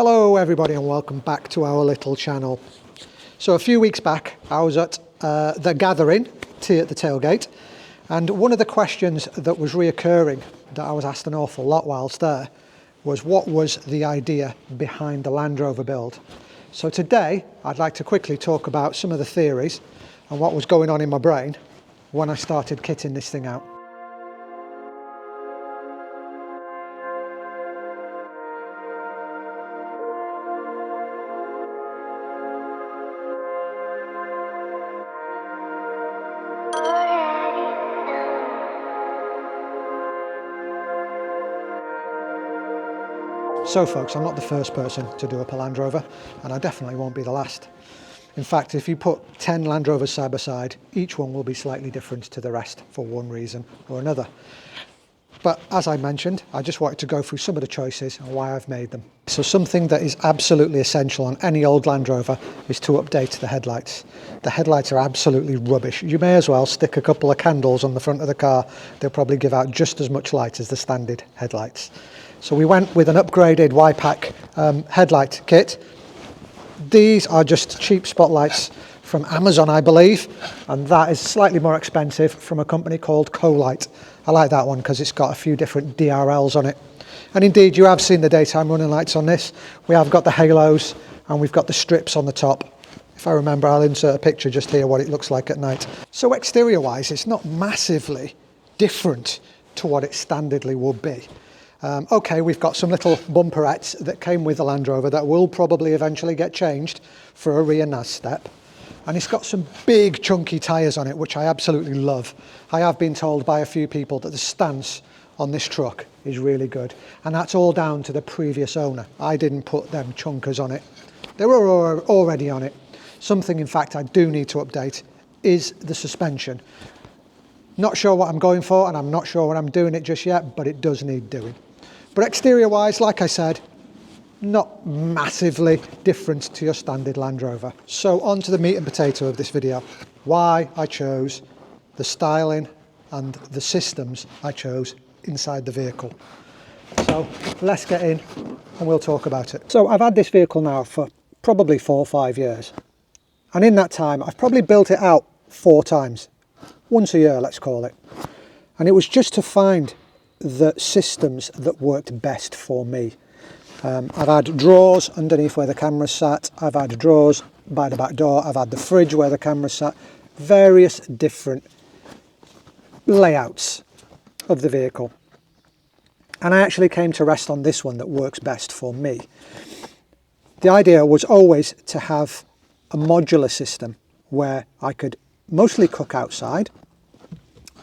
Hello everybody and welcome back to our little channel. So a few weeks back I was at the gathering, tea at the tailgate, and one of the questions that was reoccurring that I was asked an awful lot whilst there was what was the idea behind the Land Rover build. So today I'd like to quickly talk about some of the theories and what was going on in my brain when I started kitting this thing out. So folks, I'm not the first person to do up a Land Rover, and I definitely won't be the last. In fact, if you put 10 Land Rovers side by side, each one will be slightly different to the rest for one reason or another. But as I mentioned, I just wanted to go through some of the choices and why I've made them. So something that is absolutely essential on any old Land Rover is to update the headlights. The headlights are absolutely rubbish. You may as well stick a couple of candles on the front of the car. They'll probably give out just as much light as the standard headlights. So we went with an upgraded WAUK headlight kit. These are just cheap spotlights from Amazon, I believe, and that is slightly more expensive from a company called Colite. I like that one because it's got a few different DRLs on it. And indeed, you have seen the daytime running lights on this. We have got the halos and we've got the strips on the top. If I remember, I'll insert a picture just here what it looks like at night. So exterior wise, it's not massively different to what it standardly would be. Okay, we've got some little bumperettes that came with the Land Rover that will probably eventually get changed for a rear NAS step. And it's got some big chunky tyres on it, which I absolutely love. I have been told by a few people that the stance on this truck is really good. And that's all down to the previous owner. I didn't put them chunkers on it. They were already on it. Something, in fact, I do need to update is the suspension. Not sure what I'm going for, and I'm not sure when I'm doing it just yet, but it does need doing. But exterior wise, like I said, not massively different to your standard Land Rover. So on to the meat and potato of this video. Why I chose the styling and the systems I chose inside the vehicle. So let's get in and we'll talk about it. So I've had this vehicle now for probably 4 or 5 years. And in that time, I've probably built it out 4 times. Once a year, let's call it. And it was just to find the systems that worked best for me. I've had drawers underneath where the camera sat. I've had drawers by the back door. I've had the fridge where the camera sat. Various different layouts of the vehicle. And I actually came to rest on this one that works best for me. The idea was always to have a modular system where I could mostly cook outside.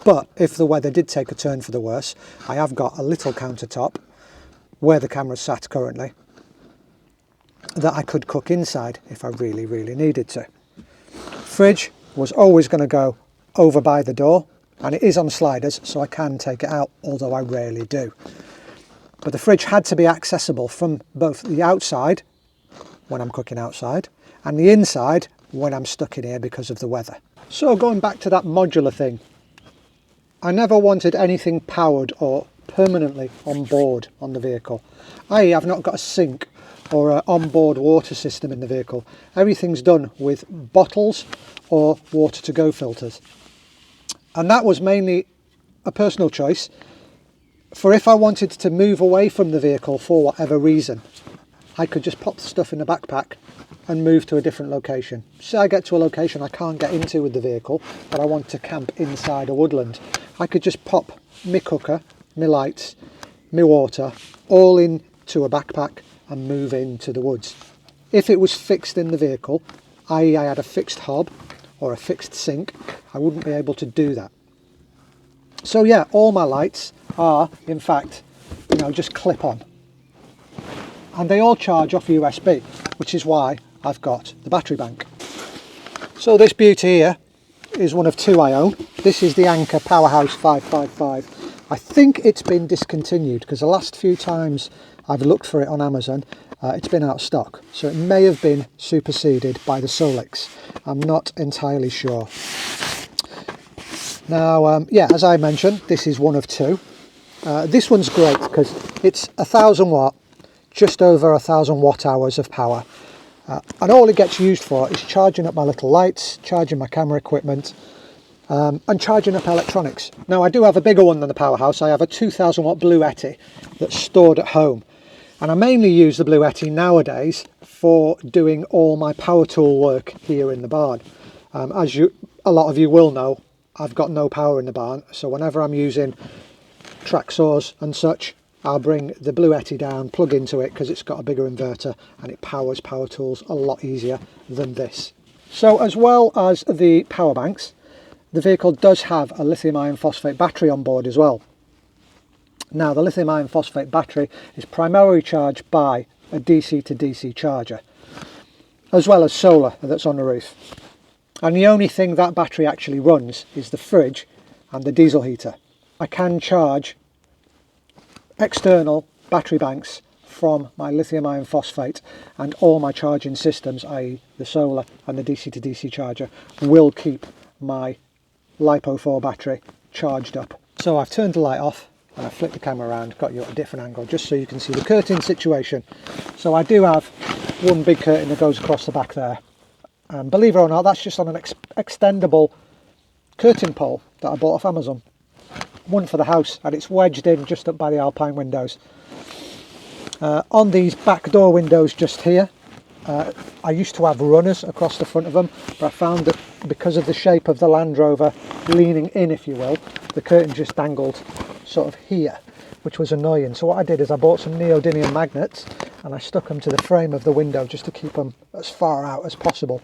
But if the weather did take a turn for the worse, I have got a little countertop where the camera's sat currently that I could cook inside if I really, really needed to. Fridge was always going to go over by the door, and it is on sliders, so I can take it out, although I rarely do. But the fridge had to be accessible from both the outside, when I'm cooking outside, and the inside when I'm stuck in here because of the weather. So going back to that modular thing, I never wanted anything powered or permanently on board on the vehicle. i.e. I've not got a sink or an onboard water system in the vehicle. Everything's done with bottles or water to go filters. And that was mainly a personal choice for if I wanted to move away from the vehicle for whatever reason. I could just pop the stuff in the backpack and move to a different location. Say I get to a location I can't get into with the vehicle, but I want to camp inside a woodland. I could just pop my cooker, my lights, my water, all into a backpack and move into the woods. If it was fixed in the vehicle, i.e. I had a fixed hob or a fixed sink, I wouldn't be able to do that. So yeah, all my lights are, in fact, just clip on. And they all charge off USB, which is why I've got the battery bank. So this beauty here is one of 2 I own. This is the Anchor Powerhouse 555. I think it's been discontinued because the last few times I've looked for it on Amazon, it's been out of stock. So it may have been superseded by the Solix. I'm not entirely sure. Now, yeah, as I mentioned, this is one of 2. This one's great because it's 1000 watt, just over 1,000 watt hours of power. And all it gets used for is charging up my little lights, charging my camera equipment, and charging up electronics. Now I do have a bigger one than the powerhouse. I have a 2,000 watt Blue Yeti that's stored at home. And I mainly use the Blue Yeti nowadays for doing all my power tool work here in the barn. As a lot of you will know, I've got no power in the barn, so whenever I'm using track saws and such, I'll bring the Blue Yeti down, plug into it because it's got a bigger inverter and it powers power tools a lot easier than this. So as well as the power banks, the vehicle does have a lithium iron phosphate battery on board as well. Now the lithium iron phosphate battery is primarily charged by a DC to DC charger, as well as solar that's on the roof. And the only thing that battery actually runs is the fridge and the diesel heater. I can charge external battery banks from my lithium iron phosphate, and all my charging systems, i.e. the solar and the DC to DC charger, will keep my LiPo4 battery charged up. So I've turned the light off and I've flipped the camera around, got you at a different angle just so you can see the curtain situation. So I do have one big curtain that goes across the back there. And believe it or not, that's just on an extendable curtain pole that I bought off Amazon. One for the house, and it's wedged in just up by the Alpine windows. On these back door windows just here, I used to have runners across the front of them, but I found that because of the shape of the Land Rover leaning in, if you will, the curtain just dangled sort of here, which was annoying. So what I did is I bought some neodymium magnets and I stuck them to the frame of the window just to keep them as far out as possible.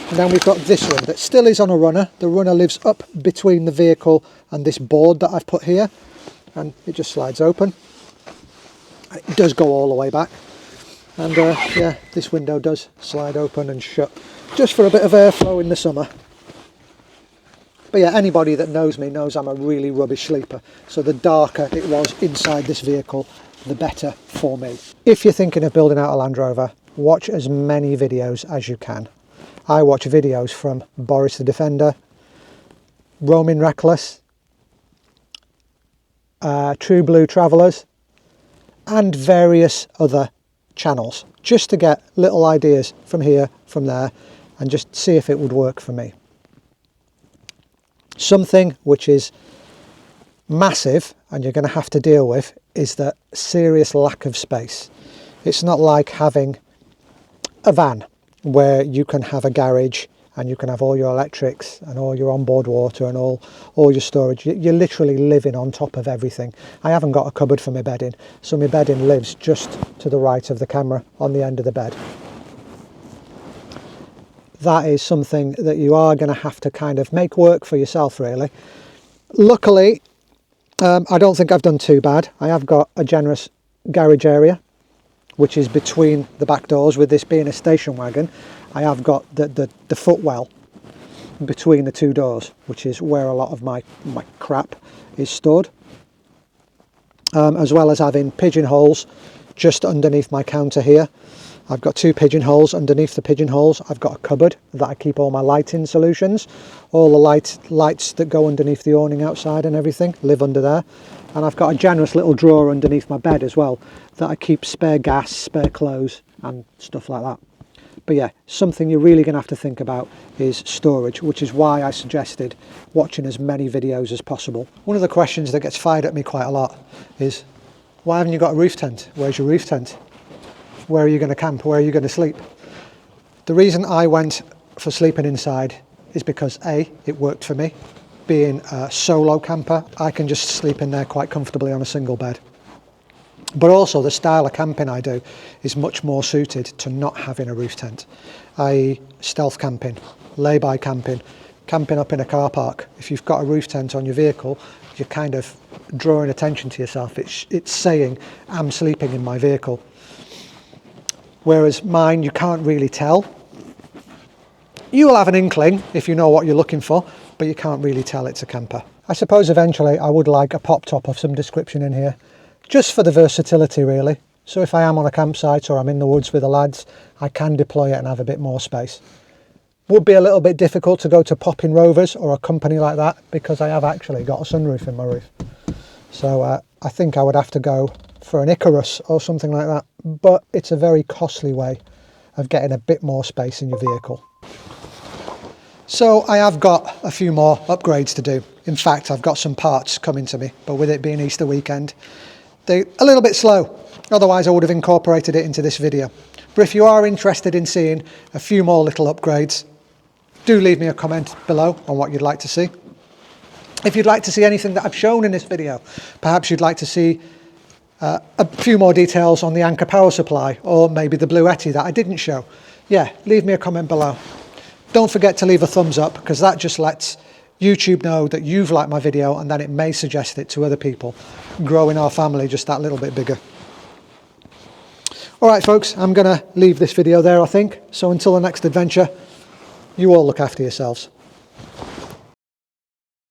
And then we've got this one that still is on a runner. The runner lives up between the vehicle and this board that I've put here, and it just slides open. It does go all the way back, and yeah, this window does slide open and shut just for a bit of airflow in the summer. But yeah, anybody that knows me knows I'm a really rubbish sleeper, so the darker it was inside this vehicle, the better for me. If you're thinking of building out a Land Rover, watch as many videos as you can. I watch videos from Boris the Defender, Nomyn Reckless, True Blue Travellers, and various other channels, just to get little ideas from here, from there, and just see if it would work for me. Something which is massive and you're going to have to deal with is the serious lack of space. It's not like having a van where you can have a garage and you can have all your electrics and all your onboard water and all your storage. You're literally living on top of everything. I haven't got a cupboard for my bedding, so my bedding lives just to the right of the camera on the end of the bed. That is something that you are going to have to kind of make work for yourself, really. Luckily, I don't think I've done too bad. I have got a generous garage area, which is between the back doors. With this being a station wagon, I have got the footwell between the two doors, which is where a lot of my crap is stored. As well as having pigeonholes just underneath my counter here. I've got two pigeonholes. Underneath the pigeonholes I've got a cupboard that I keep all my lighting solutions. All the lights that go underneath the awning outside and everything live under there. And I've got a generous little drawer underneath my bed as well that I keep spare gas, spare clothes and stuff like that. But yeah, something you're really going to have to think about is storage, which is why I suggested watching as many videos as possible. One of the questions that gets fired at me quite a lot is, why haven't you got a roof tent? Where's your roof tent? Where are you going to camp? Where are you going to sleep? The reason I went for sleeping inside is because A, it worked for me. Being a solo camper, I can just sleep in there quite comfortably on a single bed. But also the style of camping I do is much more suited to not having a roof tent, i.e. stealth camping, lay-by camping, camping up in a car park. If you've got a roof tent on your vehicle, you're kind of drawing attention to yourself. It's saying, I'm sleeping in my vehicle. Whereas mine, you can't really tell. You will have an inkling if you know what you're looking for, but you can't really tell it's a camper. I suppose eventually I would like a pop top of some description in here, just for the versatility really. So if I am on a campsite or I'm in the woods with the lads, I can deploy it and have a bit more space. Would be a little bit difficult to go to Popping Rovers or a company like that, because I have actually got a sunroof in my roof. So I think I would have to go for an Icarus or something like that, but it's a very costly way of getting a bit more space in your vehicle. So I have got a few more upgrades to do. In fact, I've got some parts coming to me, but with it being Easter weekend, they're a little bit slow. Otherwise I would have incorporated it into this video. But if you are interested in seeing a few more little upgrades, do leave me a comment below on what you'd like to see. If you'd like to see anything that I've shown in this video, perhaps you'd like to see a few more details on the Anker power supply, or maybe the Bluetti that I didn't show, yeah, leave me a comment below. Don't forget to leave a thumbs up, because that just lets YouTube know that you've liked my video, and then it may suggest it to other people, growing our family just that little bit bigger. All right, folks, I'm going to leave this video there, I think. So until the next adventure, you all look after yourselves.